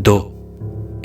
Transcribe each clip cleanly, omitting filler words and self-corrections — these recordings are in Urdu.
2,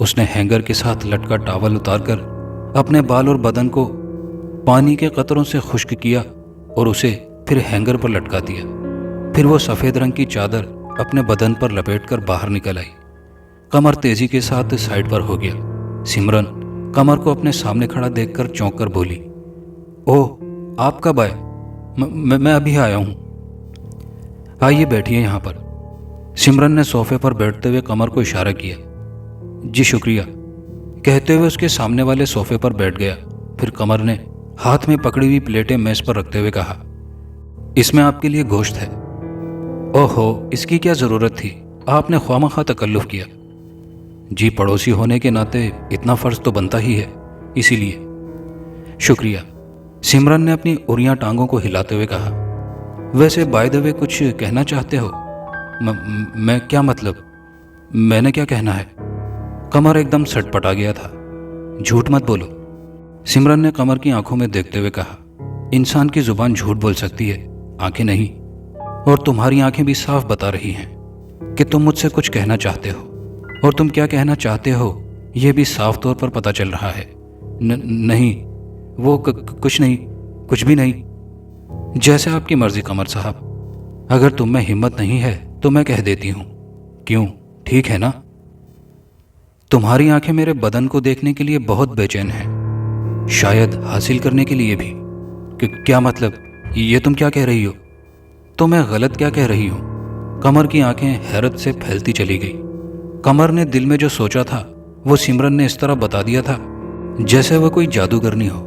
اس نے ہینگر کے ساتھ لٹکا ٹاول اتار کر اپنے بال اور بدن کو پانی کے قطروں سے خشک کیا اور اسے پھر ہینگر پر لٹکا دیا۔ پھر وہ سفید رنگ کی چادر اپنے بدن پر لپیٹ کر باہر نکل آئی۔ قمر تیزی کے ساتھ سائڈ پر ہو گیا۔ سمرن قمر کو اپنے سامنے کھڑا دیکھ کر چونک کر بولی، اوہ آپ کب آئے؟ میں ابھی آیا ہوں۔ آئیے بیٹھیے یہاں پر۔ سمرن نے صوفے پر بیٹھتے ہوئے قمر کو اشارہ کیا۔ جی شکریہ کہتے ہوئے اس کے سامنے والے صوفے پر بیٹھ گیا۔ پھر قمر نے ہاتھ میں پکڑی ہوئی پلیٹیں میز پر رکھتے ہوئے کہا، اس میں آپ کے لیے گوشت ہے۔ اوہو، اس کی کیا ضرورت تھی؟ آپ نے خواہ تکلف کیا۔ جی پڑوسی ہونے کے ناطے اتنا فرض تو بنتا ہی ہے، اسی لیے۔ شکریہ، سمرن نے اپنی اریاں ٹانگوں کو ہلاتے ہوئے کہا۔ ویسے بائی دا وے کچھ کہنا چاہتے ہو؟ میں کیا مطلب؟ میں نے کیا کہنا ہے؟ قمر ایک دم سٹ پٹا گیا تھا۔ جھوٹ مت بولو، سمرن نے قمر کی آنکھوں میں دیکھتے ہوئے کہا۔ انسان کی زبان جھوٹ بول سکتی ہے، آنکھیں نہیں، اور تمہاری آنکھیں بھی صاف بتا رہی ہیں کہ تم مجھ سے کچھ کہنا چاہتے ہو، اور تم کیا کہنا چاہتے ہو یہ بھی صاف طور پر پتہ چل رہا ہے۔ نہیں، وہ کچھ نہیں، کچھ بھی نہیں۔ جیسے آپ کی مرضی قمر صاحب، اگر تم میں ہمت نہیں ہے تو میں کہہ دیتی ہوں۔ کیوں؟ ٹھیک ہے نا؟ تمہاری آنکھیں میرے بدن کو دیکھنے کے لیے بہت بے چین ہیں، شاید حاصل کرنے کے لیے بھی۔ کیا مطلب؟ یہ تم کیا کہہ رہی ہو؟ تو میں غلط کیا کہہ رہی ہوں؟ قمر کی آنکھیں حیرت سے پھیلتی چلی گئی۔ قمر نے دل میں جو سوچا تھا وہ سمرن نے اس طرح بتا دیا تھا جیسے وہ کوئی جادوگرنی ہو۔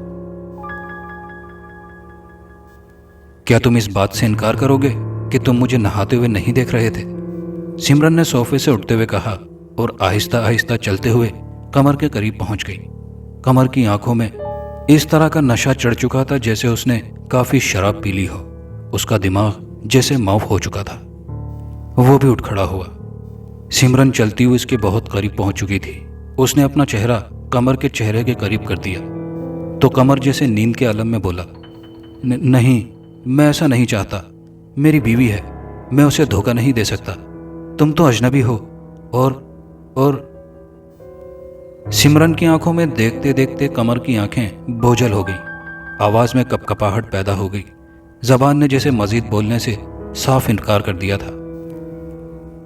کیا تم اس بات سے انکار کرو گے کہ تم مجھے نہاتے ہوئے نہیں دیکھ رہے تھے؟ سمرن نے صوفے سے اٹھتے ہوئے کہا اور آہستہ آہستہ چلتے ہوئے قمر کے قریب پہنچ گئی۔ قمر کی آنکھوں میں اس طرح کا نشہ چڑھ چکا تھا جیسے اس نے کافی شراب پی لی ہو۔ اس کا دماغ جیسے معاف ہو چکا تھا۔ وہ بھی اٹھ کھڑا ہوا۔ سمرن چلتی ہوئی اس کے بہت قریب پہنچ چکی تھی۔ اس نے اپنا چہرہ قمر کے چہرے کے قریب کر دیا تو قمر جیسے نیند کے عالم میں بولا، نہیں، میں ایسا نہیں چاہتا، میری بیوی ہے، میں اسے دھوکہ نہیں دے سکتا، تم تو اجنبی ہو۔ اور سمرن کی آنکھوں میں دیکھتے دیکھتے قمر کی آنکھیں بوجھل ہو گئیں۔ آواز میں کپکپاہٹ پیدا ہو گئی۔ زبان نے جیسے مزید بولنے سے صاف انکار کر دیا تھا۔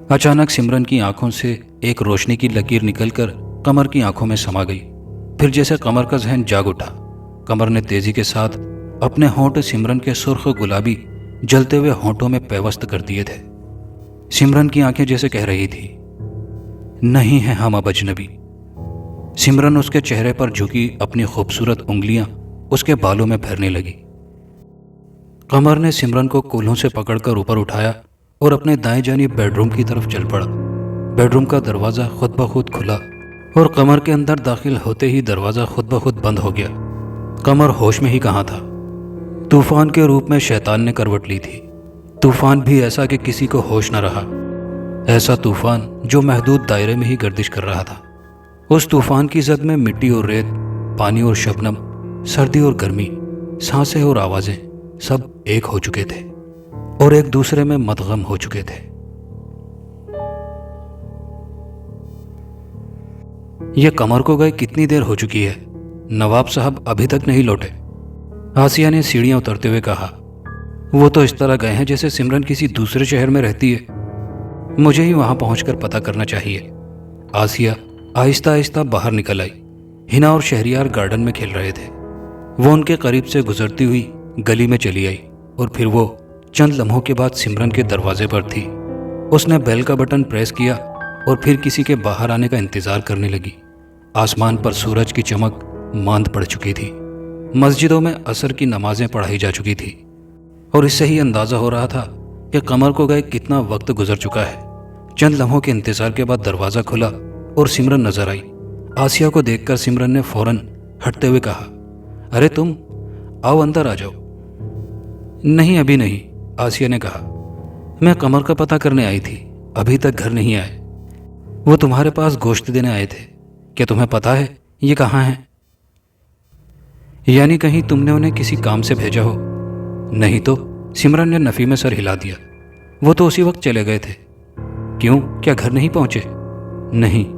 اچانک سمرن کی آنکھوں سے ایک روشنی کی لکیر نکل کر قمر کی آنکھوں میں سما گئی۔ پھر جیسے قمر کا ذہن جاگ اٹھا، قمر نے تیزی کے ساتھ اپنے ہونٹ سمرن کے سرخ گلابی جلتے ہوئے ہونٹوں میں پیوست کر دیے تھے۔ سمرن کی آنکھیں جیسے کہہ رہی تھی، نہیں ہیں ہم اب اجنبی۔ سمرن اس کے چہرے پر جھکی اپنی خوبصورت انگلیاں اس کے بالوں میں پھیرنے لگی۔ قمر نے سمرن کو کولہوں سے پکڑ کر اوپر اٹھایا اور اپنے دائیں جانب بیڈ روم کی طرف چل پڑا۔ بیڈ روم کا دروازہ خود بخود کھلا اور قمر کے اندر داخل ہوتے ہی دروازہ خود بخود بند ہو گیا۔ قمر ہوش میں ہی کہاں تھا؟ طوفان کے روپ میں شیطان نے کروٹ لی تھی۔ طوفان بھی ایسا کہ کسی کو ہوش نہ رہا، ایسا طوفان جو محدود دائرے میں ہی گردش کر رہا تھا۔ اس طوفان کی زد میں مٹی اور ریت، پانی اور شبنم، سردی اور گرمی، سانسیں اور آوازیں سب ایک ہو چکے تھے اور ایک دوسرے میں مدغم ہو چکے تھے۔ یہ قمر کو گئے کتنی دیر ہو چکی ہے؟ نواب صاحب ابھی تک نہیں لوٹے؟ آسیہ نے سیڑھیاں اترتے ہوئے کہا۔ وہ تو اس طرح گئے ہیں جیسے سمرن کسی دوسرے شہر میں رہتی ہے، مجھے ہی وہاں پہنچ کر پتہ کرنا چاہیے۔ آسیہ آہستہ آہستہ باہر نکل آئی۔ ہنا اور شہریار گارڈن میں کھیل رہے تھے۔ وہ ان کے قریب سے گزرتی ہوئی گلی میں چلی آئی اور پھر وہ چند لمحوں کے بعد سمرن کے دروازے پر تھی۔ اس نے بیل کا بٹن پریس کیا اور پھر کسی کے باہر آنے کا انتظار کرنے لگی۔ آسمان پر سورج کی چمک ماند پڑ چکی تھی۔ مسجدوں میں عصر کی نمازیں پڑھائی جا چکی تھی اور اس سے ہی اندازہ ہو رہا تھا کہ قمر کو گئے کتنا وقت گزر چکا ہے۔ چند لمحوں کے انتظار کے بعد دروازہ کھلا اور سمرن نظر آئی۔ آسیہ کو دیکھ کر سمرن نے فوراً ہٹتے ہوئے کہا، ارے تم آؤ، اندر آ جاؤ۔ نہیں ابھی نہیں، آسیہ نے کہا، میں قمر کا پتہ کرنے آئی تھی، ابھی تک گھر نہیں آئے۔ وہ تمہارے پاس گوشت دینے آئے تھے، کیا تمہیں پتہ ہے یہ کہاں ہیں؟ یعنی کہیں تم نے انہیں کسی کام سے بھیجا ہو؟ نہیں تو، سمرن نے نفی میں سر ہلا دیا، وہ تو اسی وقت چلے گئے تھے۔ کیوں، کیا گھر نہیں پہنچے؟ نہیں۔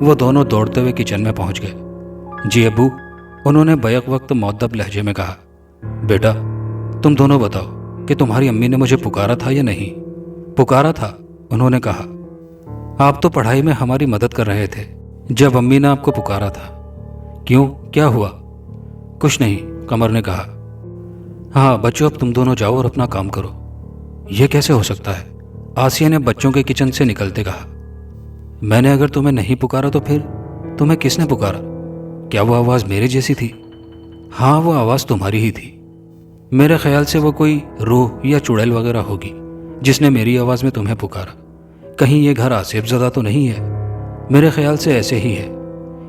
وہ دونوں دوڑتے ہوئے کچن میں پہنچ گئے۔ جی ابو، انہوں نے بیک وقت مؤدب لہجے میں کہا۔ بیٹا، تم دونوں بتاؤ کہ تمہاری امی نے مجھے پکارا تھا یا نہیں؟ پکارا تھا، انہوں نے کہا۔ آپ تو پڑھائی میں ہماری مدد کر رہے تھے جب امی نے آپ کو پکارا تھا۔ کیوں، کیا ہوا؟ کچھ نہیں، قمر نے کہا۔ ہاں بچوں، اب تم دونوں جاؤ اور اپنا کام کرو۔ یہ کیسے ہو سکتا ہے؟ آسیہ نے بچوں کے کچن سے نکلتے کہا۔ میں نے اگر تمہیں نہیں پکارا تو پھر تمہیں کس نے پکارا؟ کیا وہ آواز میرے جیسی تھی؟ ہاں، وہ آواز تمہاری ہی تھی۔ میرے خیال سے وہ کوئی روح یا چڑیل وغیرہ ہوگی جس نے میری آواز میں تمہیں پکارا۔ کہیں یہ گھر آصف زدہ تو نہیں ہے؟ میرے خیال سے ایسے ہی ہے،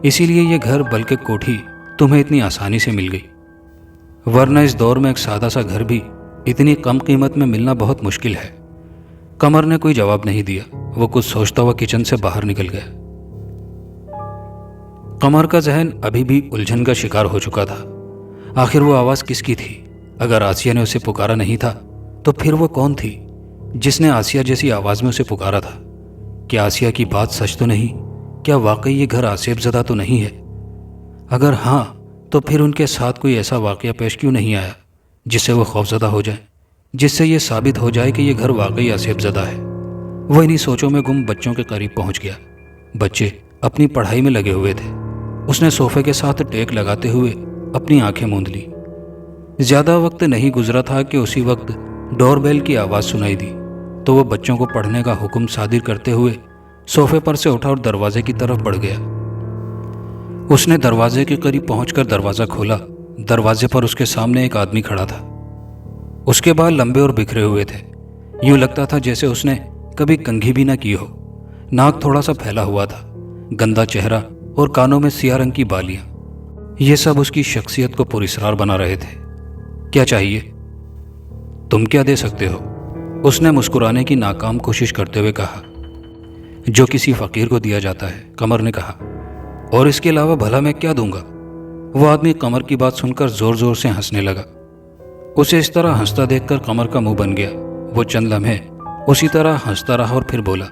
اسی لیے یہ گھر بلکہ کوٹھی تمہیں اتنی آسانی سے مل گئی، ورنہ اس دور میں ایک سادہ سا گھر بھی اتنی کم قیمت میں ملنا بہت مشکل ہے۔ قمر نے کوئی جواب نہیں دیا، وہ کچھ سوچتا ہوا کچن سے باہر نکل گیا۔ قمر کا ذہن ابھی بھی الجھن کا شکار ہو چکا تھا۔ آخر وہ آواز کس کی تھی؟ اگر آسیہ نے اسے پکارا نہیں تھا تو پھر وہ کون تھی جس نے آسیہ جیسی آواز میں اسے پکارا تھا؟ کیا آسیہ کی بات سچ تو نہیں؟ کیا واقعی یہ گھر آصف زدہ تو نہیں ہے؟ اگر ہاں تو پھر ان کے ساتھ کوئی ایسا واقعہ پیش کیوں نہیں آیا جس سے وہ خوفزدہ ہو جائیں، جس سے یہ ثابت ہو جائے کہ یہ گھر واقعی آصف زدہ ہے؟ وہ انہی سوچوں میں گم بچوں کے قریب پہنچ گیا۔ بچے اپنی پڑھائی میں لگے ہوئے تھے۔ اس نے صوفے کے ساتھ ٹیک لگاتے ہوئے اپنی آنکھیں موند لی۔ زیادہ وقت نہیں گزرا تھا کہ اسی وقت ڈور بیل کی آواز سنائی دی تو وہ بچوں کو پڑھنے کا حکم صادر کرتے ہوئے صوفے پر سے اٹھا اور دروازے کی طرف بڑھ گیا۔ اس نے دروازے کے قریب پہنچ کر دروازہ کھولا۔ دروازے پر اس کے سامنے ایک آدمی کھڑا تھا۔ اس کے بال لمبے اور بکھرے ہوئے تھے، یوں لگتا تھا جیسے اس نے کبھی کنگھی بھی نہ کی ہو۔ ناک تھوڑا سا پھیلا ہوا تھا، گندا چہرہ اور کانوں میں سیاہ رنگ کی بالیاں، یہ سب اس کی شخصیت کو پراسرار بنا رہے تھے۔ کیا چاہیے؟ تم کیا دے سکتے ہو؟ اس نے مسکرانے کی ناکام کوشش کرتے ہوئے کہا۔ جو کسی فقیر کو دیا جاتا ہے، قمر نے کہا۔ اور اس کے علاوہ بھلا میں کیا دوں گا؟ وہ آدمی قمر کی بات سن کر زور زور سے ہنسنے لگا۔ اسے اس طرح ہنستا دیکھ کر قمر کا منہ بن گیا۔ وہ چند لمحے اسی طرح ہنستا رہا اور پھر بولا،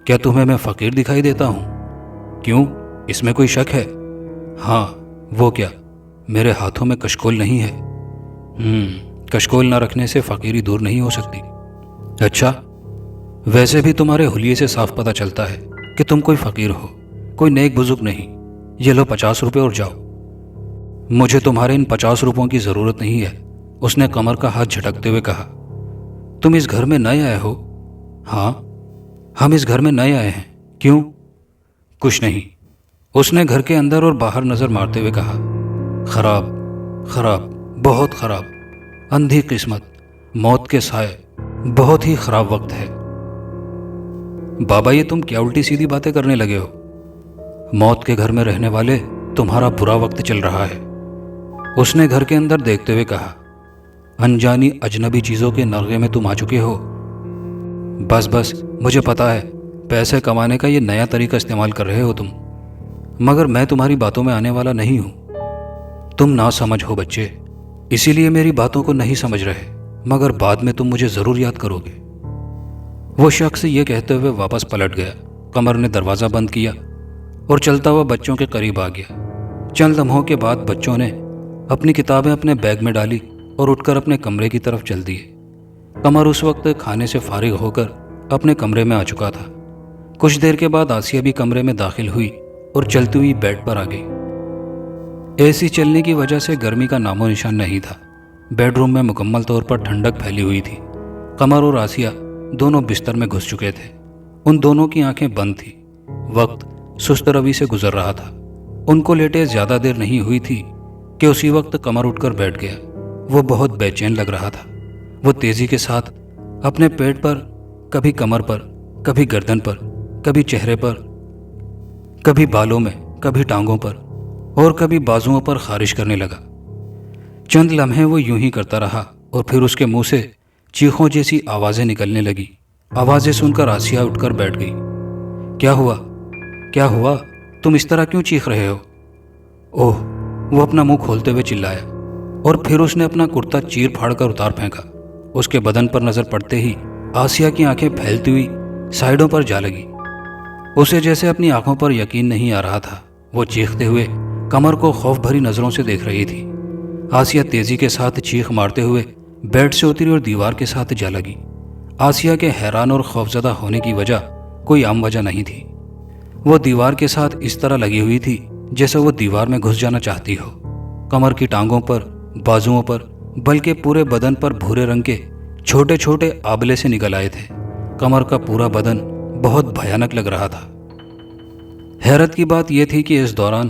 کیا تمہیں میں فقیر دکھائی دیتا ہوں؟ کیوں، اس میں کوئی شک ہے؟ ہاں، وہ کیا، میرے ہاتھوں میں کشکول نہیں ہے؟ کشکول نہ رکھنے سے فقیری دور نہیں ہو سکتی۔ اچھا، ویسے بھی تمہارے حلیے سے صاف پتہ چلتا ہے کہ تم کوئی فقیر ہو، کوئی نیک بزرگ نہیں۔ یہ لو 50 روپے اور جاؤ۔ مجھے تمہارے ان 50 روپوں کی ضرورت نہیں ہے، اس نے قمر کا ہاتھ جھٹکتے ہوئے کہا۔ تم اس گھر میں نئے آئے ہو؟ ہاں، ہم اس گھر میں نئے آئے ہیں۔ کیوں؟ کچھ نہیں، اس نے گھر کے اندر اور باہر نظر مارتے ہوئے کہا۔ خراب، خراب، بہت خراب، اندھی قسمت، موت کے سائے، بہت ہی خراب وقت ہے۔ بابا، یہ تم کیا الٹی سیدھی باتیں کرنے لگے ہو؟ موت کے گھر میں رہنے والے، تمہارا برا وقت چل رہا ہے، اس نے گھر کے اندر دیکھتے ہوئے کہا۔ انجانی اجنبی چیزوں کے نرغے میں تم آ چکے ہو۔ بس بس، مجھے پتا ہے پیسے کمانے کا یہ نیا طریقہ استعمال کر رہے ہو تم، مگر میں تمہاری باتوں میں آنے والا نہیں ہوں۔ تم نہ سمجھ ہو بچے، اسی لیے میری باتوں کو نہیں سمجھ رہے، مگر بعد میں تم مجھے ضرور یاد کرو گے۔ وہ شخص یہ کہتے ہوئے واپس پلٹ گیا۔ قمر نے دروازہ بند کیا اور چلتا ہوا بچوں کے قریب آ گیا۔ چند لمحوں کے بعد بچوں نے اپنی کتابیں اپنے بیگ میں ڈالی اور اٹھ کر اپنے کمرے کی طرف چل دیے۔ قمر اس وقت کھانے سے فارغ ہو کر اپنے کمرے میں آ چکا تھا۔ کچھ دیر کے بعد آسیہ بھی کمرے میں داخل ہوئی اور چلتی ہوئی بیڈ پر آ گئی۔ اے سی چلنے کی وجہ سے گرمی کا نام و نشان نہیں تھا۔ بیڈ روم میں مکمل طور پر ٹھنڈک پھیلی ہوئی تھی۔ قمر اور آسیہ دونوں بستر میں گھس چکے تھے۔ ان دونوں کی آنکھیں بند تھیں۔ وقت سست روی سے گزر رہا تھا۔ ان کو لیٹے زیادہ دیر نہیں ہوئی تھی کہ اسی وقت قمر اٹھ کر بیٹھ گیا۔ وہ بہت بے چین لگ رہا تھا۔ وہ تیزی کے ساتھ اپنے پیٹ پر، کبھی کمر پر، کبھی گردن پر، کبھی چہرے پر، کبھی بالوں میں، کبھی ٹانگوں پر اور کبھی بازوؤں پر خارش کرنے لگا۔ چند لمحے وہ یوں ہی کرتا رہا اور پھر اس کے منہ سے چیخوں جیسی آوازیں نکلنے لگی۔ آوازیں سن کر آسیہ اٹھ کر بیٹھ گئی۔ کیا ہوا؟ کیا ہوا؟ تم اس طرح کیوں چیخ رہے ہو؟ اوہ، وہ اپنا منہ کھولتے ہوئے چلایا اور پھر اس نے اپنا کرتا چیر پھاڑ کر اتار پھینکا۔ اس کے بدن پر نظر پڑتے ہی آسیہ کی آنکھیں پھیلتی ہوئی سائیڈوں پر جا لگی۔ اسے جیسے اپنی آنکھوں پر یقین نہیں آ رہا تھا۔ وہ چیختے ہوئے قمر کو خوف بھری نظروں سے دیکھ رہی تھی۔ آسیہ تیزی کے ساتھ چیخ مارتے ہوئے بیڈ سے اتری اور دیوار کے ساتھ جا لگی۔ آسیہ کے حیران اور خوفزدہ ہونے کی وجہ کوئی عام وجہ نہیں تھی۔ وہ دیوار کے ساتھ اس طرح لگی ہوئی تھی جیسے وہ دیوار میں گھس جانا چاہتی ہو۔ کمر کی ٹانگوں پر، بازوؤں پر، بلکہ پورے بدن پر بھورے رنگ کے چھوٹے چھوٹے آبلے سے نکل آئے تھے۔ کمر کا پورا بدن بہت بھیانک لگ رہا تھا۔ حیرت کی بات یہ تھی کہ اس دوران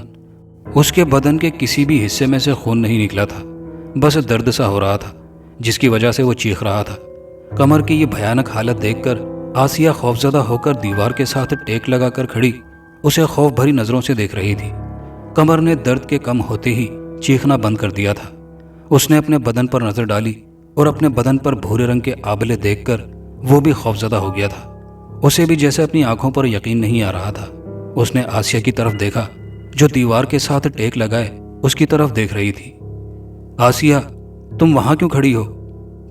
اس کے بدن کے کسی بھی حصے میں سے خون نہیں نکلا تھا، بس درد سا ہو رہا تھا جس کی وجہ سے وہ چیخ رہا تھا۔ کمر کی یہ بھیانک حالت دیکھ کر آسیہ خوفزدہ ہو کر دیوار کے ساتھ ٹیک لگا کر کھڑی اسے خوف بھری نظروں سے دیکھ رہی تھی۔ کمر نے درد کے کم ہوتے ہی چیخنا بند کر دیا تھا۔ اس نے اپنے بدن پر نظر ڈالی اور اپنے بدن پر بھورے رنگ کے آبلے دیکھ کر وہ بھی خوفزدہ ہو گیا تھا۔ اسے بھی جیسے اپنی آنکھوں پر یقین نہیں آ رہا تھا۔ اس نے آسیہ کی طرف دیکھا جو دیوار کے ساتھ ٹیک لگائے اس کی طرف دیکھ رہی تھی۔ آسیہ، تم وہاں کیوں کھڑی ہو؟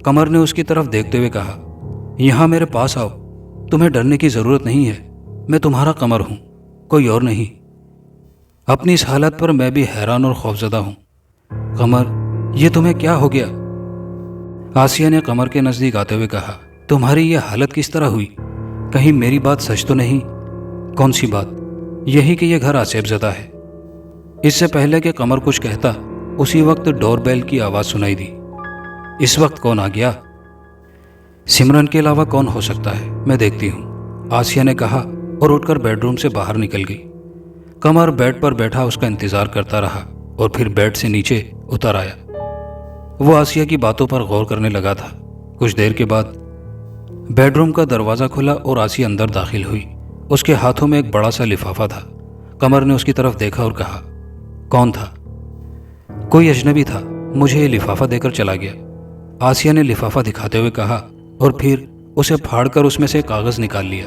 کمر نے اس کی طرف دیکھتے ہوئے کہا۔ یہاں میرے پاس آؤ، تمہیں ڈرنے کی ضرورت نہیں ہے، میں تمہارا قمر ہوں، کوئی اور نہیں۔ اپنی اس حالت پر میں بھی حیران اور خوفزدہ ہوں۔ قمر، یہ تمہیں کیا ہو گیا؟ آسیہ نے قمر کے نزدیک آتے ہوئے کہا۔ تمہاری یہ حالت کس طرح ہوئی؟ کہیں میری بات سچ تو نہیں؟ کون سی بات؟ یہی کہ یہ گھر آصف زدہ ہے۔ اس سے پہلے کہ قمر کچھ کہتا اسی وقت ڈور بیل کی آواز سنائی دی۔ اس وقت کون آ گیا؟ سمرن کے علاوہ کون ہو سکتا ہے، میں دیکھتی ہوں، آسیہ نے کہا اور اٹھ کر بیڈ روم سے باہر نکل گئی۔ قمر بیڈ پر بیٹھا اس کا انتظار کرتا رہا اور پھر بیڈ سے نیچے اتر آیا۔ وہ آسیہ کی باتوں پر غور کرنے لگا تھا۔ کچھ دیر کے بعد بیڈ روم کا دروازہ کھلا اور آسیہ اندر داخل ہوئی۔ اس کے ہاتھوں میں ایک بڑا سا لفافہ تھا۔ قمر نے اس کی طرف دیکھا اور کہا، کون تھا؟ کوئی اجنبی تھا، مجھے یہ لفافہ دے کر چلا گیا، آسیہ نے لفافہ دکھاتے ہوئے کہا اور پھر اسے پھاڑ کر اس میں سے کاغذ نکال لیا۔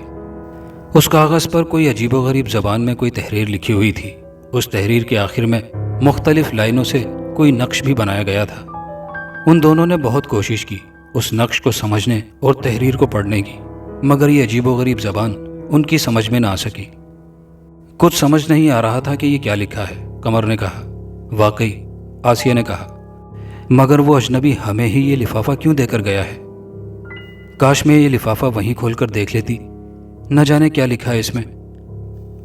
اس کاغذ پر کوئی عجیب و غریب زبان میں کوئی تحریر لکھی ہوئی تھی۔ اس تحریر کے آخر میں مختلف لائنوں سے کوئی نقش بھی بنایا گیا تھا۔ ان دونوں نے بہت کوشش کی اس نقش کو سمجھنے اور تحریر کو پڑھنے کی، مگر یہ عجیب و غریب زبان ان کی سمجھ میں نہ آ سکی۔ کچھ سمجھ نہیں آ رہا تھا کہ یہ کیا لکھا ہے، قمر نے کہا۔ واقعی، آسیہ نے کہا، مگر وہ اجنبی ہمیں ہی یہ لفافہ کیوں دے کر گیا ہے؟ کاش میں یہ لفافہ وہیں کھول کر دیکھ لیتی، نہ جانے کیا لکھا ہے اس میں۔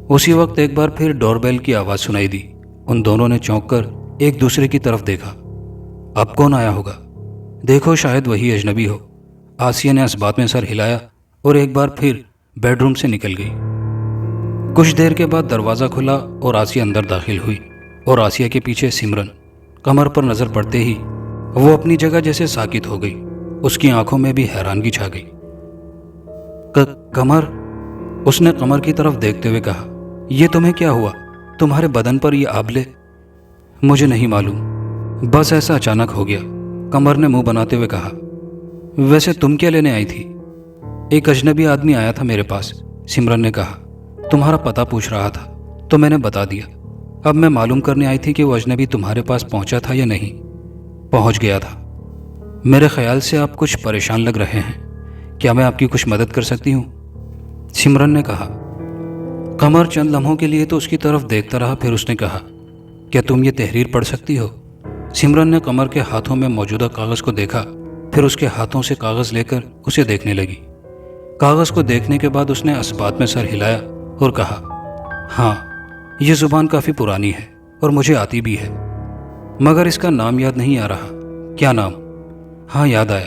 اسی وقت ایک بار پھر ڈور بیل کی آواز سنائی دی۔ ان دونوں نے چونک کر ایک دوسرے کی طرف دیکھا۔ اب کون آیا ہوگا؟ دیکھو شاید وہی اجنبی ہو۔ آسیہ نے اس بات میں سر ہلایا اور ایک بار پھر بیڈ روم سے نکل گئی۔ کچھ دیر کے بعد دروازہ کھلا اور آسیہ اندر داخل ہوئی اور آسیہ کے پیچھے سمرن۔ قمر پر نظر پڑتے ہی وہ اپنی جگہ جیسے ساکت ہو گئی۔ اس کی آنکھوں میں بھی حیرانگی چھا گئی۔ قمر، اس نے قمر کی طرف دیکھتے ہوئے کہا، یہ تمہیں کیا ہوا؟ تمہارے بدن پر یہ آبلے؟ مجھے نہیں معلوم، بس ایسا اچانک ہو گیا، قمر نے منہ بناتے ہوئے کہا۔ ویسے تم کیا لینے آئی تھی؟ ایک اجنبی آدمی آیا تھا میرے پاس، سمرن نے کہا، تمہارا پتہ پوچھ رہا تھا تو میں نے بتا دیا۔ اب میں معلوم کرنے آئی تھی کہ وہ اجنبی تمہارے پاس پہنچا تھا یا نہیں۔ پہنچ گیا تھا۔ میرے خیال سے آپ کچھ پریشان لگ رہے ہیں، کیا میں آپ کی کچھ مدد کر سکتی ہوں؟ سمرن نے کہا۔ قمر چند لمحوں کے لیے تو اس کی طرف دیکھتا رہا، پھر اس نے کہا، کیا تم یہ تحریر پڑھ سکتی ہو؟ سمرن نے قمر کے ہاتھوں میں موجودہ کاغذ کو دیکھا، پھر اس کے ہاتھوں سے کاغذ لے کر اسے دیکھنے لگی۔ کاغذ کو دیکھنے کے بعد اس نے اس بات میں سر ہلایا اور کہا، ہاں، یہ زبان کافی پرانی ہے اور مجھے آتی بھی ہے، مگر اس کا نام یاد نہیں آ رہا۔ کیا نام؟ ہاں یاد آیا،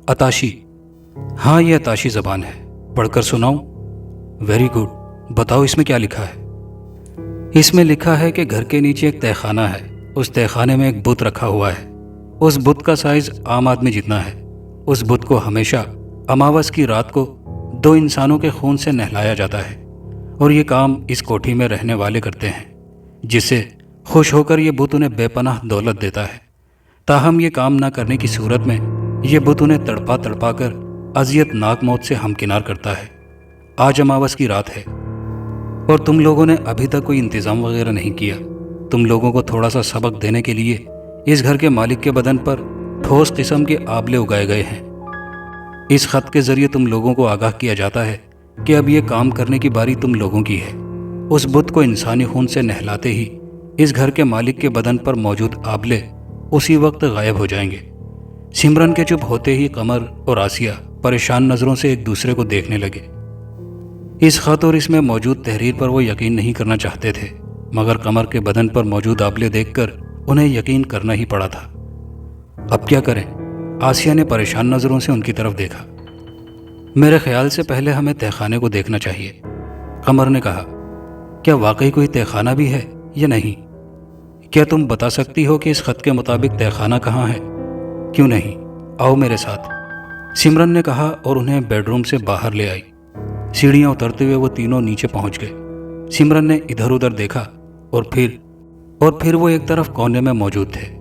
اتاشی۔ ہاں، یہ اتاشی زبان ہے، پڑھ کر سناؤں؟ ویری گڈ، بتاؤ اس میں کیا لکھا ہے؟ اس میں لکھا ہے کہ گھر کے نیچے ایک تہہ خانہ ہے، اس تہہ خانے میں ایک بت رکھا ہوا ہے۔ اس بت کا سائز عام آدمی جتنا ہے۔ اس بت کو ہمیشہ اماوس کی رات کو 2 انسانوں کے خون سے نہلایا جاتا ہے، اور یہ کام اس کوٹھی میں رہنے والے کرتے ہیں، جس سے خوش ہو کر یہ بت انہیں بے پناہ دولت دیتا ہے۔ تاہم یہ کام نہ کرنے کی صورت میں یہ بت انہیں تڑپا تڑپا کر اذیت ناک موت سے ہمکنار کرتا ہے۔ آج اماوس کی رات ہے اور تم لوگوں نے ابھی تک کوئی انتظام وغیرہ نہیں کیا۔ تم لوگوں کو تھوڑا سا سبق دینے کے لیے اس گھر کے مالک کے بدن پر ٹھوس قسم کے آبلے اگائے گئے ہیں۔ اس خط کے ذریعے تم لوگوں کو آگاہ کیا جاتا ہے کہ اب یہ کام کرنے کی باری تم لوگوں کی ہے۔ اس بت کو انسانی خون سے نہلاتے ہی اس گھر کے مالک کے بدن پر موجود آبلے اسی وقت غائب ہو جائیں گے۔ سمرن کے چپ ہوتے ہی قمر اور آسیہ پریشان نظروں سے ایک دوسرے کو دیکھنے لگے۔ اس خط اور اس میں موجود تحریر پر وہ یقین نہیں کرنا چاہتے تھے، مگر قمر کے بدن پر موجود آبلے دیکھ کر انہیں یقین کرنا ہی پڑا تھا۔ اب کیا کریں؟ آسیہ نے پریشان نظروں سے ان کی طرف دیکھا۔ میرے خیال سے پہلے ہمیں تہہ خانے کو دیکھنا چاہیے، قمر نے کہا۔ کیا واقعی کوئی تہہ خانہ بھی ہے یا نہیں؟ کیا تم بتا سکتی ہو کہ اس خط کے مطابق تہہ خانہ کہاں ہے؟ کیوں نہیں، آؤ میرے ساتھ، سمرن نے کہا اور انہیں بیڈ روم سے باہر لے آئی۔ سیڑھیاں اترتے ہوئے وہ تینوں نیچے پہنچ گئے۔ سمرن نے ادھر ادھر دیکھا اور پھر وہ ایک طرف کونے میں موجود تھے۔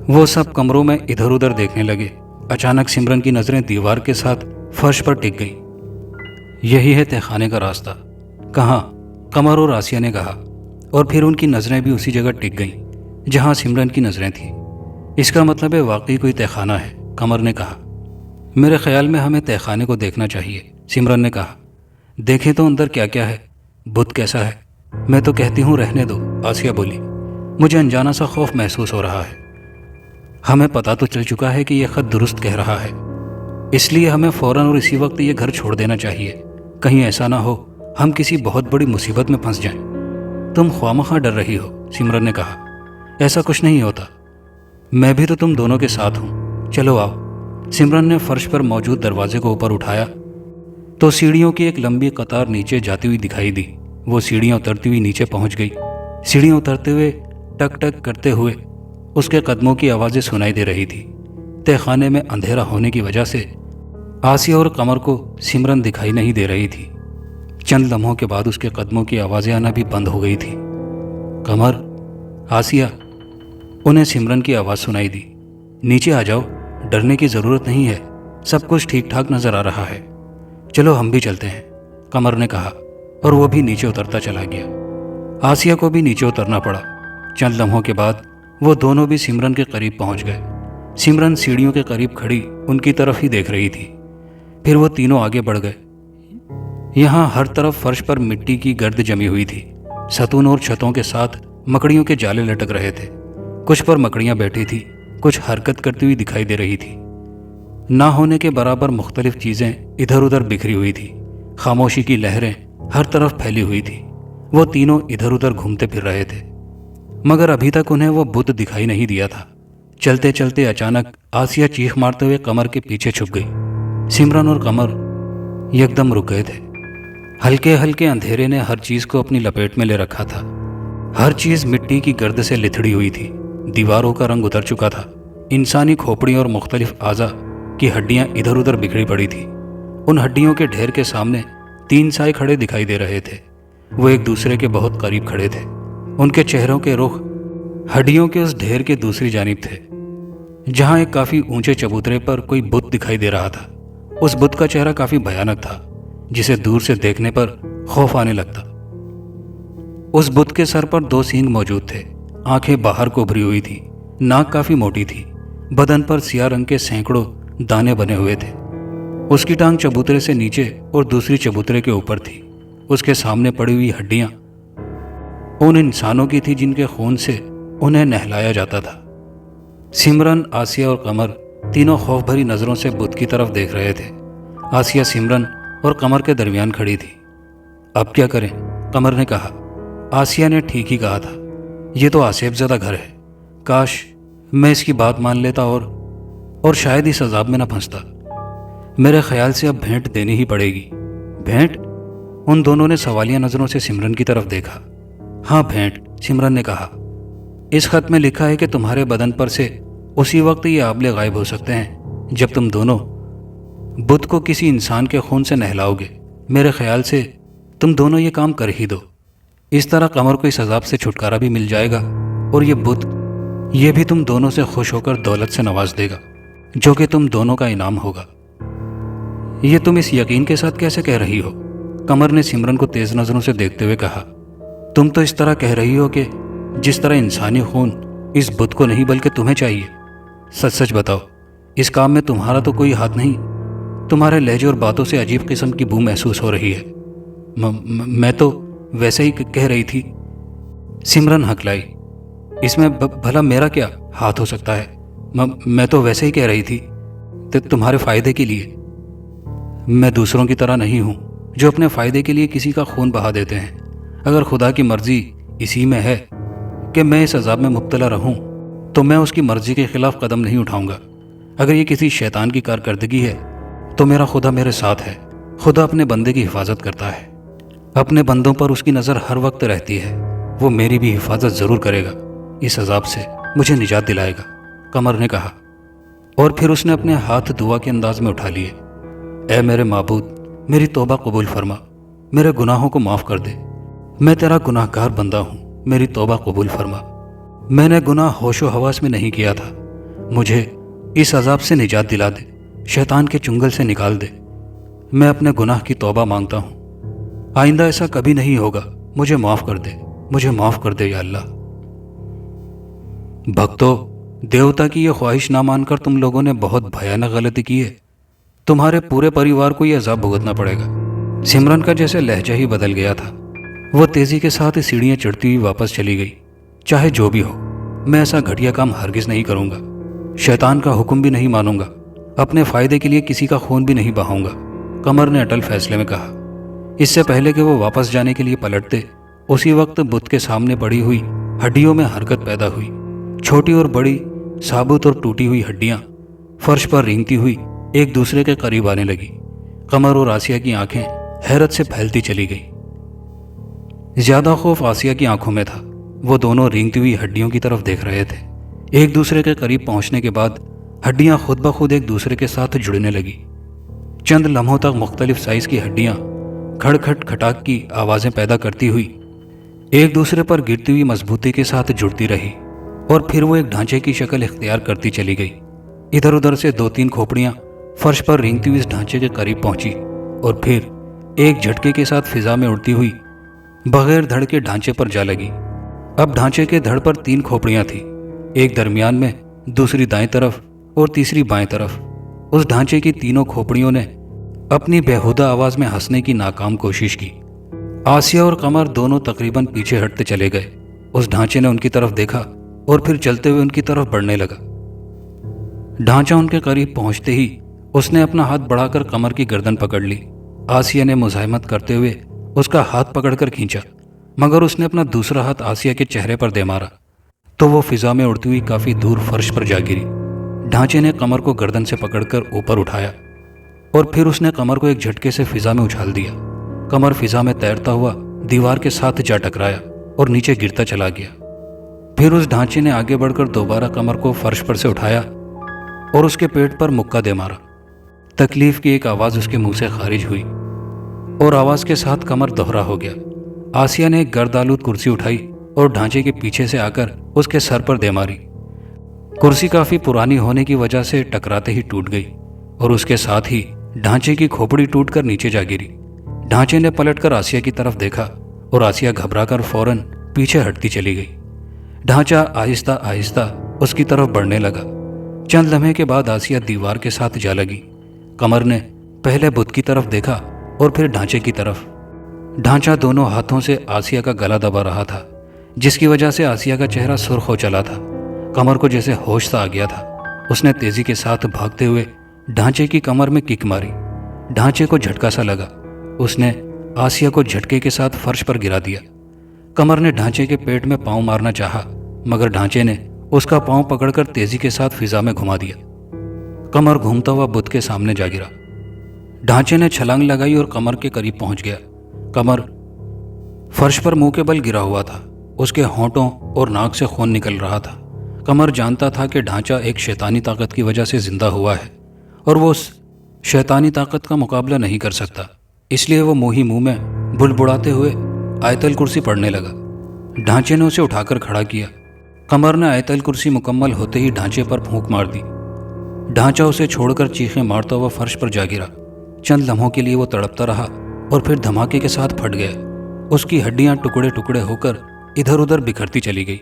وہ سب کمروں میں ادھر ادھر دیکھنے لگے۔ اچانک سمرن کی نظریں دیوار کے ساتھ فرش پر ٹک گئیں۔ یہی ہے تہہ خانے کا راستہ۔ کہاں؟ قمر اور آسیہ نے کہا، اور پھر ان کی نظریں بھی اسی جگہ ٹک گئیں جہاں سمرن کی نظریں تھیں۔ اس کا مطلب ہے واقعی کوئی تہہ خانہ ہے، قمر نے کہا۔ میرے خیال میں ہمیں تہہ خانے کو دیکھنا چاہیے، سمرن نے کہا۔ دیکھیں تو اندر کیا کیا ہے، بت کیسا ہے؟ میں تو کہتی ہوں رہنے دو، آسیہ بولی۔ مجھے انجانا سا خوف محسوس ہو رہا ہے۔ ہمیں پتہ تو چل چکا ہے کہ یہ خط درست کہہ رہا ہے، اس لیے ہمیں فوراً اور اسی وقت یہ گھر چھوڑ دینا چاہیے۔ کہیں ایسا نہ ہو ہم کسی بہت بڑی مصیبت میں پھنس جائیں۔ تم خواہ ڈر رہی ہو، سمرن نے کہا۔ ایسا کچھ نہیں ہوتا، میں بھی تو تم دونوں کے ساتھ ہوں۔ چلو آؤ۔ سمرن نے فرش پر موجود دروازے کو اوپر اٹھایا تو سیڑھیوں کی ایک لمبی قطار نیچے جاتی ہوئی دکھائی دی۔ وہ سیڑھیاں اترتی ہوئی نیچے پہنچ گئی۔ سیڑھیاں اترتے ہوئے ٹک ٹک کرتے ہوئے اس کے قدموں کی آوازیں سنائی دے رہی تھی۔ تہہ خانے میں اندھیرا ہونے کی وجہ سے آسیہ اور قمر کو سمرن دکھائی نہیں دے رہی تھی۔ چند لمحوں کے بعد اس کے قدموں کی آوازیں آنا بھی بند ہو گئی تھی۔ قمر، آسیہ، انہیں سمرن کی آواز سنائی دی۔ نیچے آ جاؤ، ڈرنے کی ضرورت نہیں ہے، سب کچھ ٹھیک ٹھاک نظر آ رہا ہے۔ چلو ہم بھی چلتے ہیں، قمر نے کہا، اور وہ بھی نیچے اترتا چلا گیا۔ آسیہ کو بھی نیچے اترنا پڑا۔ چند لمحوں کے بعد وہ دونوں بھی سمرن کے قریب پہنچ گئے۔ سمرن سیڑھیوں کے قریب کھڑی ان کی طرف ہی دیکھ رہی تھی۔ پھر وہ تینوں آگے بڑھ گئے۔ یہاں ہر طرف فرش پر مٹی کی گرد جمی ہوئی تھی۔ ستون اور چھتوں کے ساتھ مکڑیوں کے جالے لٹک رہے تھے۔ کچھ پر مکڑیاں بیٹھی تھی، کچھ حرکت کرتی ہوئی دکھائی دے رہی تھی۔ نہ ہونے کے برابر مختلف چیزیں ادھر ادھر بکھری ہوئی تھی۔ خاموشی کی لہریں ہر طرف پھیلی ہوئی تھی۔ وہ تینوں ادھر ادھر گھومتے پھر رہے تھے، مگر ابھی تک انہیں وہ بت دکھائی نہیں دیا تھا۔ چلتے چلتے اچانک آسیہ چیخ مارتے ہوئے قمر کے پیچھے چھپ گئی۔ سمرن اور قمر یکدم رک گئے تھے۔ ہلکے ہلکے اندھیرے نے ہر چیز کو اپنی لپیٹ میں لے رکھا تھا۔ ہر چیز مٹی کی گرد سے لتھڑی ہوئی تھی۔ دیواروں کا رنگ اتر چکا تھا۔ انسانی کھوپڑیوں اور مختلف اعضاء کی ہڈیاں ادھر ادھر بکھری پڑی تھی۔ ان ہڈیوں کے ڈھیر کے سامنے تین سائے کھڑے دکھائی دے رہے تھے۔ وہ ایک دوسرے کے بہت قریب کھڑے تھے۔ ان کے چہروں کے رخ ہڈیوں کے اس ڈھیر کے دوسری جانب تھے، جہاں ایک کافی اونچے چبوترے پر کوئی بت دکھائی دے رہا تھا۔ اس بت کا چہرہ کافی بھیانک تھا، جسے دور سے دیکھنے پر خوف آنے لگتا۔ اس بت کے سر پر دو سینگ موجود تھے، آنکھیں باہر کو ابھری ہوئی تھی، ناک کافی موٹی تھی، بدن پر سیاہ رنگ کے سینکڑوں دانے بنے ہوئے تھے۔ اس کی ٹانگ چبوترے سے نیچے اور دوسری چبوترے کے اوپر تھی۔ اس کے سامنے پڑی ہوئی ہڈیاں ان انسانوں کی تھی جن کے خون سے انہیں نہلایا جاتا تھا۔ سمرن، آسیہ اور قمر تینوں خوف بھری نظروں سے بت کی طرف دیکھ رہے تھے۔ آسیہ سمرن اور قمر کے درمیان کھڑی تھی۔ اب کیا کریں؟ قمر نے کہا۔ آسیہ نے ٹھیک ہی کہا تھا، یہ تو آصف زدہ گھر ہے، کاش میں اس کی بات مان لیتا اور شاید اس عذاب میں نہ پھنستا۔ میرے خیال سے اب بھینٹ دینی ہی پڑے گی۔ بھینٹ؟ ان دونوں نے سوالیہ نظروں سے سمرن کی طرف دیکھا۔ ہاں بھینٹ، سمرن نے کہا۔ اس خط میں لکھا ہے کہ تمہارے بدن پر سے اسی وقت یہ آبلے غائب ہو سکتے ہیں جب تم دونوں بت کو کسی انسان کے خون سے نہلاؤ گے۔ میرے خیال سے تم دونوں یہ کام کر ہی دو۔ اس طرح قمر کو اس عذاب سے چھٹکارا بھی مل جائے گا، اور یہ بت یہ بھی تم دونوں سے خوش ہو کر دولت سے نواز دے گا، جو کہ تم دونوں کا انعام ہوگا۔ یہ تم اس یقین کے ساتھ کیسے کہہ رہی ہو؟ قمر نے سمرن کو تیز نظروں سے دیکھتے ہوئے کہا۔ تم تو اس طرح کہہ رہی ہو کہ جس طرح انسانی خون اس بت کو نہیں بلکہ تمہیں چاہیے۔ سچ سچ بتاؤ، اس کام میں تمہارا تو کوئی ہاتھ نہیں؟ تمہارے لہجے اور باتوں سے عجیب قسم کی بو محسوس ہو رہی ہے۔ میں تو ویسے ہی کہہ رہی تھی، سمرن ہکلائی۔ اس میں بھلا میرا کیا ہاتھ ہو سکتا ہے؟ میں تو ویسے ہی کہہ رہی تھی، تمہارے فائدے کے لیے۔ میں دوسروں کی طرح نہیں ہوں جو اپنے فائدے کے لیے کسی کا خون بہا دیتے ہیں۔ اگر خدا کی مرضی اسی میں ہے کہ میں اس عذاب میں مبتلا رہوں تو میں اس کی مرضی کے خلاف قدم نہیں اٹھاؤں گا۔ اگر یہ کسی شیطان کی کارکردگی ہے تو میرا خدا میرے ساتھ ہے۔ خدا اپنے بندے کی حفاظت کرتا ہے، اپنے بندوں پر اس کی نظر ہر وقت رہتی ہے۔ وہ میری بھی حفاظت ضرور کرے گا، اس عذاب سے مجھے نجات دلائے گا، قمر نے کہا، اور پھر اس نے اپنے ہاتھ دعا کے انداز میں اٹھا لیے۔ اے میرے معبود، میری توبہ قبول فرما، میرے گناہوں کو معاف کر دے۔ میں تیرا گناہ گار بندہ ہوں، میری توبہ قبول فرما۔ میں نے گناہ ہوش و حواس میں نہیں کیا تھا، مجھے اس عذاب سے نجات دلا دے، شیطان کے چنگل سے نکال دے۔ میں اپنے گناہ کی توبہ مانگتا ہوں، آئندہ ایسا کبھی نہیں ہوگا، مجھے معاف کر دے، مجھے معاف کر دے یا اللہ۔ بھکتو، دیوتا کی یہ خواہش نہ مان کر تم لوگوں نے بہت بھیانک غلطی کی ہے۔ تمہارے پورے پریوار کو یہ عذاب بھگتنا پڑے گا۔ سمرن کا جیسے لہجہ ہی بدل گیا تھا، وہ تیزی کے ساتھ سیڑھیاں چڑھتی ہوئی واپس چلی گئی۔ چاہے جو بھی ہو، میں ایسا گھٹیا کام ہرگز نہیں کروں گا، شیطان کا حکم بھی نہیں مانوں گا، اپنے فائدے کے لیے کسی کا خون بھی نہیں بہاؤں گا، قمر نے اٹل فیصلے میں کہا۔ اس سے پہلے کہ وہ واپس جانے کے لیے پلٹتے، اسی وقت بت کے سامنے پڑی ہوئی ہڈیوں میں حرکت پیدا ہوئی۔ چھوٹی اور بڑی، ثابت اور ٹوٹی ہوئی ہڈیاں فرش پر رینگتی ہوئی ایک دوسرے کے قریب آنے لگی۔ قمر اور آسیہ کی آنکھیں حیرت سے پھیلتی چلی گئی۔ زیادہ خوف آسیہ کی آنکھوں میں تھا، وہ دونوں رینگتی ہوئی ہڈیوں کی طرف دیکھ رہے تھے۔ ایک دوسرے کے قریب پہنچنے کے بعد ہڈیاں خود بخود ایک دوسرے کے ساتھ جڑنے لگی۔ چند لمحوں تک مختلف سائز کی ہڈیاں کھڑ کھٹ کھٹاک کی آوازیں پیدا کرتی ہوئی ایک دوسرے پر گرتی ہوئی مضبوطی کے ساتھ جڑتی رہی، اور پھر وہ ایک ڈھانچے کی شکل اختیار کرتی چلی گئی۔ ادھر ادھر سے دو تین کھوپڑیاں فرش پر رینگتی ہوئی اس ڈھانچے کے قریب پہنچی، اور پھر ایک جھٹکے کے ساتھ فضا میں اڑتی ہوئی بغیر دھڑ کے ڈھانچے پر جا لگی۔ اب ڈھانچے کے دھڑ پر تین کھوپڑیاں تھیں، ایک درمیان میں، دوسری دائیں طرف اور تیسری بائیں طرف۔ اس ڈھانچے کی تینوں کھوپڑیوں نے اپنی بےہودہ آواز میں ہنسنے کی ناکام کوشش کی۔ آسیہ اور قمر دونوں تقریباً پیچھے ہٹتے چلے گئے۔ اس ڈھانچے نے ان کی طرف دیکھا اور پھر چلتے ہوئے ان کی طرف بڑھنے لگا۔ ڈھانچہ ان کے قریب پہنچتے ہی اس نے اپنا ہاتھ بڑھا کر قمر کی گردن پکڑ لی۔ آسیہ نے مزاحمت کرتے ہوئے اس کا ہاتھ پکڑ کر کھینچا، مگر اس نے اپنا دوسرا ہاتھ آسیہ کے چہرے پر دے مارا تو وہ فضا میں اڑتی ہوئی کافی دور فرش پر جا گری۔ ڈھانچے نے قمر کو گردن سے پکڑ کر اوپر اٹھایا، اور پھر اس نے قمر کو ایک جھٹکے سے فضا میں اچھال دیا۔ قمر فضا میں تیرتا ہوا دیوار کے ساتھ جا ٹکرایا اور نیچے گرتا چلا گیا۔ پھر اس ڈھانچے نے آگے بڑھ کر دوبارہ قمر کو فرش پر سے اٹھایا اور اس کے پیٹ پر مکہ دے مارا۔ تکلیف کی ایک آواز اس کے منہ سے خارج ہوئی، اور آواز کے ساتھ قمر دوہرا ہو گیا۔ آسیہ نے ایک گرد آلود کرسی اٹھائی اور ڈھانچے کے پیچھے سے آ کر اس کے سر پر دے ماری۔ کرسی کافی پرانی ہونے کی وجہ سے ٹکراتے ہی ٹوٹ گئی، اور اس کے ساتھ ہی ڈھانچے کی کھوپڑی ٹوٹ کر نیچے جا گری۔ ڈھانچے نے پلٹ کر آسیہ کی طرف دیکھا، اور آسیہ گھبرا کر فوراً پیچھے ہٹتی چلی گئی۔ ڈھانچہ آہستہ آہستہ اس کی طرف بڑھنے لگا۔ چند لمحے کے بعد آسیہ دیوار کے ساتھ جا لگی۔ قمر نے پہلے بت کی طرف دیکھا اور پھر ڈھانچے کی طرف۔ ڈھانچہ دونوں ہاتھوں سے آسیہ کا گلا دبا رہا تھا، جس کی وجہ سے آسیہ کا چہرہ سرخ ہو چلا تھا۔ قمر کو جیسے ہوش سا آ گیا تھا، اس نے تیزی کے ساتھ بھاگتے ہوئے ڈھانچے کی کمر میں کک ماری۔ ڈھانچے کو جھٹکا سا لگا، اس نے آسیہ کو جھٹکے کے ساتھ فرش پر گرا دیا۔ قمر نے ڈھانچے کے پیٹ میں پاؤں مارنا چاہا، مگر ڈھانچے نے اس کا پاؤں پکڑ کر تیزی کے ساتھ فضا میں گھما دیا۔ قمر گھومتا ہوا بت کے سامنے جا گرا۔ ڈھانچے نے چھلانگ لگائی اور قمر کے قریب پہنچ گیا۔ قمر فرش پر منہ کے بل گرا ہوا تھا، اس کے ہونٹوں اور ناک سے خون نکل رہا تھا۔ قمر جانتا تھا کہ ڈھانچہ ایک شیطانی طاقت کی وجہ سے زندہ ہوا ہے، اور وہ اس شیطانی طاقت کا مقابلہ نہیں کر سکتا، اس لیے وہ منہ ہی منہ میں بڑبڑاتے ہوئے آیت الکرسی پڑھنے لگا۔ ڈھانچے نے اسے اٹھا کر کھڑا کیا۔ قمر نے آیت الکرسی مکمل ہوتے ہی ڈھانچے پر پھونک مار دی۔ ڈھانچہ اسے چھوڑ کر چیخیں مارتا ہوا فرش پر جا گرا۔ چند لمحوں کے لیے وہ تڑپتا رہا اور پھر دھماکے کے ساتھ پھٹ گیا۔ اس کی ہڈیاں ٹکڑے ٹکڑے ہو کر ادھر ادھر بکھرتی چلی گئی۔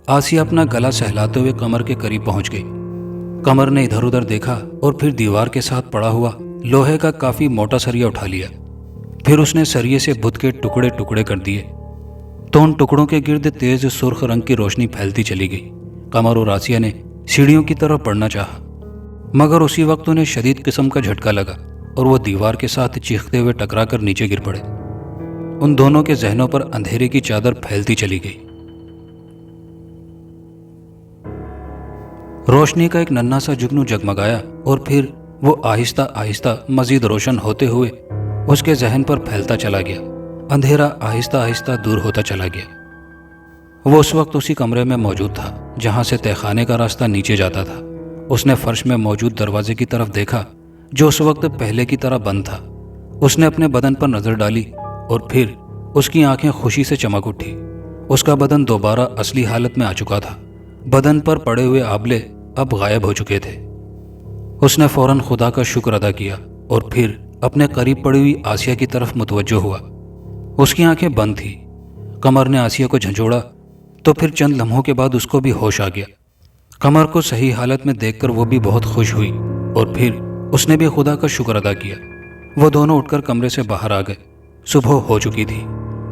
آسیہ اپنا گلا سہلاتے ہوئے قمر کے قریب پہنچ گئی۔ قمر نے ادھر ادھر دیکھا اور پھر دیوار کے ساتھ پڑا ہوا لوہے کا کافی موٹا سریا اٹھا لیا۔ پھر اس نے سریے سے بت کے ٹکڑے ٹکڑے کر دیے تو ان ٹکڑوں کے گرد تیز سرخ رنگ کی روشنی پھیلتی چلی گئی۔ قمر اور آسیہ نے سیڑھیوں کی طرف بڑھنا چاہا، مگر اسی وقت انہیں شدید قسم کا جھٹکا لگا اور وہ دیوار کے ساتھ چیختے ہوئے ٹکرا کر نیچے گر پڑے۔ ان دونوں کے ذہنوں پر اندھیرے کی چادر پھیلتی چلی گئی۔ روشنی کا ایک ننھا سا جگنو جگمگایا اور پھر وہ آہستہ آہستہ مزید روشن ہوتے ہوئے اس کے ذہن پر پھیلتا چلا گیا۔ اندھیرا آہستہ آہستہ دور ہوتا چلا گیا۔ وہ اس وقت اسی کمرے میں موجود تھا جہاں سے تہہ خانے کا راستہ نیچے جاتا تھا۔ اس نے فرش میں موجود دروازے کی طرف دیکھا جو اس وقت پہلے کی طرح بند تھا۔ اس نے اپنے بدن پر نظر ڈالی اور پھر اس کی آنکھیں خوشی سے چمک اٹھی۔ اس کا بدن دوبارہ اصلی حالت میں آ چکا تھا۔ بدن پر پڑے ہوئے آبلے اب غائب ہو چکے تھے۔ اس نے فوراً خدا کا شکر ادا کیا اور پھر اپنے قریب پڑی ہوئی آسیہ کی طرف متوجہ ہوا۔ اس کی آنکھیں بند تھیں۔ قمر نے آسیہ کو جھنجھوڑا تو پھر چند لمحوں کے بعد اس کو بھی ہوش آ گیا۔ قمر کو صحیح حالت میں دیکھ کر وہ بھی بہت خوش ہوئی اور پھر اس نے بھی خدا کا شکر ادا کیا۔ وہ دونوں اٹھ کر کمرے سے باہر آ گئے۔ صبح ہو چکی تھی۔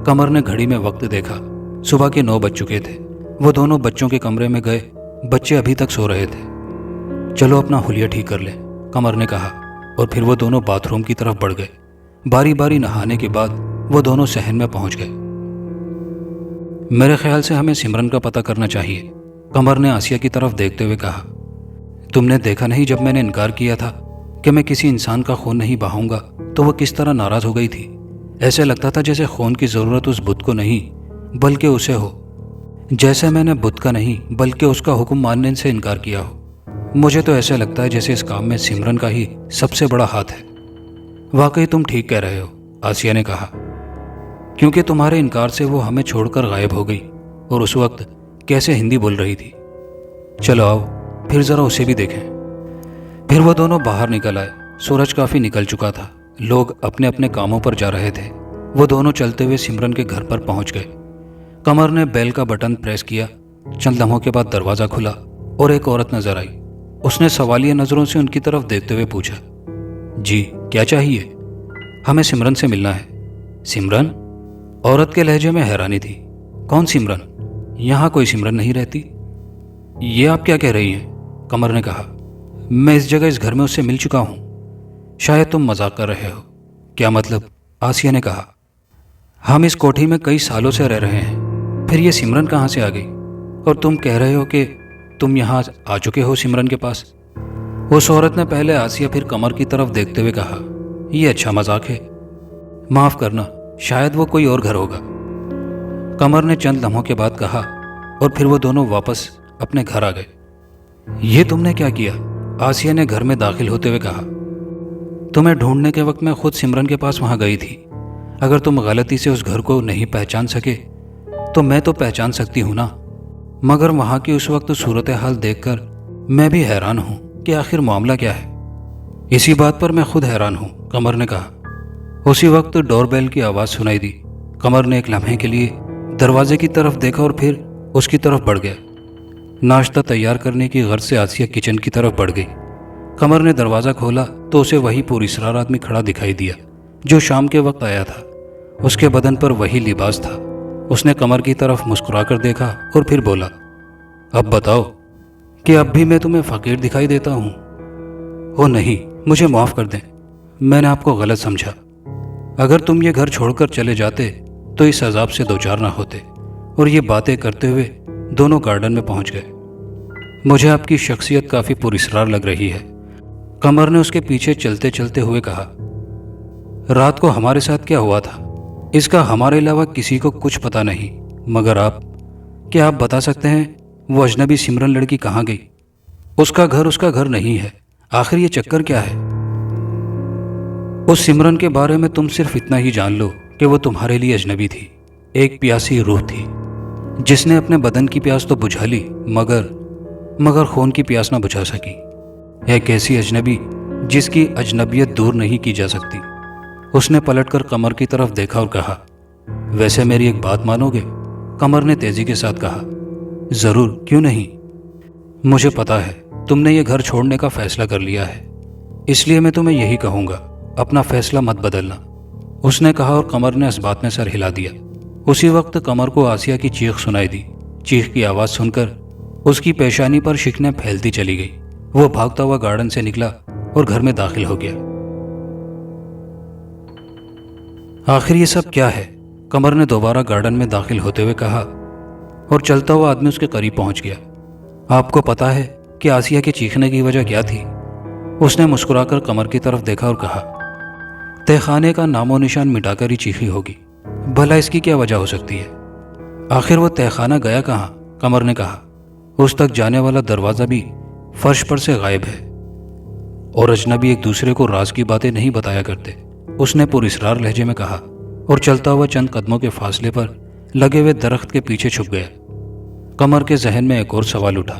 قمر نے گھڑی میں وقت دیکھا، صبح کے 9 بج چکے تھے۔ وہ دونوں بچوں کے کمرے میں گئے۔ بچے ابھی تک سو رہے تھے۔ چلو اپنا حلیہ ٹھیک کر لیں، قمر نے کہا اور پھر وہ دونوں باتھ روم کی طرف بڑھ گئے۔ باری باری نہانے کے بعد وہ دونوں صحن میں پہنچ گئے۔ میرے خیال سے ہمیں سمرن کا پتہ کرنا چاہیے، قمر نے آسیہ کی طرف دیکھتے ہوئے کہا۔ تم نے دیکھا نہیں جب میں نے انکار کیا تھا کہ میں کسی انسان کا خون نہیں بہاؤں گا تو وہ کس طرح ناراض ہو گئی تھی؟ ایسے لگتا تھا جیسے خون کی ضرورت اس بت کو نہیں بلکہ اسے ہو، جیسے میں نے بت کا نہیں بلکہ اس کا حکم ماننے سے انکار کیا ہو۔ مجھے تو ایسا لگتا ہے جیسے اس کام میں سمرن کا ہی سب سے بڑا ہاتھ ہے۔ واقعی تم ٹھیک کہہ رہے ہو، آسیہ نے کہا، کیونکہ تمہارے انکار سے وہ ہمیں چھوڑ کر غائب ہو گئی اور اس وقت کیسے ہندی بول رہی تھی۔ چلو آؤ پھر ذرا اسے بھی دیکھیں۔ پھر وہ دونوں باہر نکل آئے۔ سورج کافی نکل چکا تھا، لوگ اپنے اپنے کاموں پر جا رہے تھے۔ وہ دونوں چلتے ہوئے سمرن کے گھر پر پہنچ گئے۔ قمر نے بیل کا بٹن پریس کیا۔ چند لمحوں کے بعد دروازہ کھلا اور ایک عورت نظر آئی۔ اس نے سوالیہ نظروں سے ان کی طرف دیکھتے ہوئے پوچھا، جی کیا چاہیے؟ ہمیں سمرن سے ملنا ہے۔ سمرن؟ عورت کے لہجے میں حیرانی تھی۔ کون سمرن؟ یہاں کوئی سمرن نہیں رہتی۔ یہ آپ کیا کہہ رہی ہیں؟ قمر نے کہا، میں اس جگہ اس گھر میں اس سے مل چکا ہوں۔ شاید تم مذاق کر رہے ہو۔ کیا مطلب؟ آسیہ نے کہا، ہم اس کوٹھی میں کئی سالوں سے رہ رہے ہیں، پھر یہ سمرن کہاں سے آ گئی؟ اور تم کہہ رہے ہو کہ تم یہاں آ چکے ہو سمرن کے پاس؟ اس عورت نے پہلے آسیہ پھر قمر کی طرف دیکھتے ہوئے کہا، یہ اچھا مذاق ہے۔ معاف کرنا، شاید وہ کوئی اور گھر ہوگا، قمر نے چند لمحوں کے بعد کہا اور پھر وہ دونوں واپس اپنے گھر آ گئے۔ یہ تم نے کیا کیا؟ آسیہ نے گھر میں داخل ہوتے ہوئے کہا، تمہیں ڈھونڈنے کے وقت میں خود سمرن کے پاس وہاں گئی تھی۔ اگر تم غلطی سے اس گھر کو نہیں پہچان سکے تو میں تو پہچان سکتی ہوں نا، مگر وہاں کی اس وقت صورتحال دیکھ کر میں بھی حیران ہوں کہ آخر معاملہ کیا ہے۔ اسی بات پر میں خود حیران ہوں، قمر نے کہا۔ اسی وقت ڈور بیل کی آواز سنائی دی۔ قمر نے ایک لمحے کے لیے دروازے کی طرف دیکھا اور پھر اس کی طرف بڑھ گیا۔ ناشتہ تیار کرنے کی غرض سے آسیہ کچن کی طرف بڑھ گئی۔ قمر نے دروازہ کھولا تو اسے وہی پراسرار آدمی کھڑا دکھائی دیا جو شام کے وقت آیا تھا۔ اس کے بدن پر وہی لباس تھا۔ اس نے قمر کی طرف مسکرا کر دیکھا اور پھر بولا، اب بتاؤ کہ اب بھی میں تمہیں فقیر دکھائی دیتا ہوں؟ او نہیں، مجھے معاف کر دیں، میں نے آپ کو غلط سمجھا۔ اگر تم یہ گھر چھوڑ کر چلے جاتے تو اس عذاب سے دوچار نہ ہوتے۔ اور یہ باتیں کرتے ہوئے دونوں گارڈن میں پہنچ گئے۔ مجھے آپ کی شخصیت کافی پراسرار لگ رہی ہے، قمر نے اس کے پیچھے چلتے چلتے ہوئے کہا۔ رات کو ہمارے ساتھ کیا ہوا تھا اس کا ہمارے علاوہ کسی کو کچھ پتہ نہیں، مگر کیا آپ بتا سکتے ہیں وہ اجنبی سمرن لڑکی کہاں گئی؟ اس کا گھر نہیں ہے، آخر یہ چکر کیا ہے؟ اس سمرن کے بارے میں تم صرف اتنا ہی جان لو کہ وہ تمہارے لیے اجنبی تھی، ایک پیاسی روح تھی جس نے اپنے بدن کی پیاس تو بجھا لی مگر خون کی پیاس نہ بجھا سکی۔ ایک ایسی اجنبی جس کی اجنبیت دور نہیں کی جا سکتی۔ اس نے پلٹ کر قمر کی طرف دیکھا اور کہا، ویسے میری ایک بات مانو گے؟ قمر نے تیزی کے ساتھ کہا، ضرور، کیوں نہیں؟ مجھے پتا ہے تم نے یہ گھر چھوڑنے کا فیصلہ کر لیا ہے، اس لیے میں تمہیں یہی کہوں گا، اپنا فیصلہ مت بدلنا۔ اس نے کہا اور قمر نے اس بات میں سر ہلا دیا۔ اسی وقت قمر کو آسیہ کی چیخ سنائی دی۔ چیخ کی آواز سن کر اس کی پیشانی پر شکنیں پھیلتی چلی گئی۔ وہ بھاگتا ہوا گارڈن سے نکلا اور گھر میں داخل ہو گیا۔ آخر یہ سب کیا ہے؟ قمر نے دوبارہ گارڈن میں داخل ہوتے ہوئے کہا اور چلتا ہوا آدمی اس کے قریب پہنچ گیا۔ آپ کو پتا ہے کہ آسیہ کے چیخنے کی وجہ کیا تھی؟ اس نے مسکرا کر قمر کی طرف دیکھا اور کہا، تہ خانے کا نام و نشان مٹا کر ہی چیخی ہوگی۔ بھلا اس کی کیا وجہ ہو سکتی ہے؟ آخر وہ تہ خانہ گیا کہاں؟ قمر نے کہا، اس تک جانے والا دروازہ بھی فرش پر سے غائب ہے، اور اجنبی ایک دوسرے کو راز کی باتیں نہیں بتایا کرتے، اس نے پر اسرار لہجے میں کہا اور چلتا ہوا چند قدموں کے فاصلے پر لگے ہوئے درخت کے پیچھے چھپ گیا۔ قمر کے ذہن میں ایک اور سوال اٹھا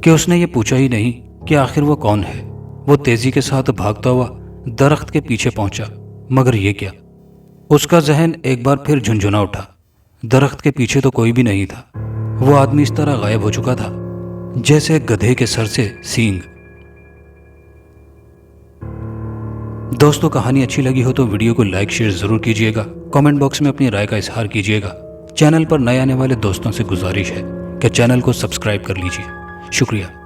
کہ اس نے یہ پوچھا ہی نہیں کہ آخر وہ کون ہے۔ وہ تیزی کے ساتھ بھاگتا ہوا درخت کے پیچھے پہنچا، مگر یہ کیا؟ اس کا ذہن ایک بار پھر جھنجھنا اٹھا۔ درخت کے پیچھے تو کوئی بھی نہیں تھا۔ وہ آدمی اس طرح غائب ہو چکا تھا جیسے گدھے کے سر سے سینگ۔ دوستو، کہانی اچھی لگی ہو تو ویڈیو کو لائک شیئر ضرور کیجیے گا۔ کامنٹ باکس میں اپنی رائے کا اظہار کیجیے گا۔ چینل پر نئے آنے والے دوستوں سے گزارش ہے کہ چینل کو سبسکرائب کر لیجیے۔ شکریہ۔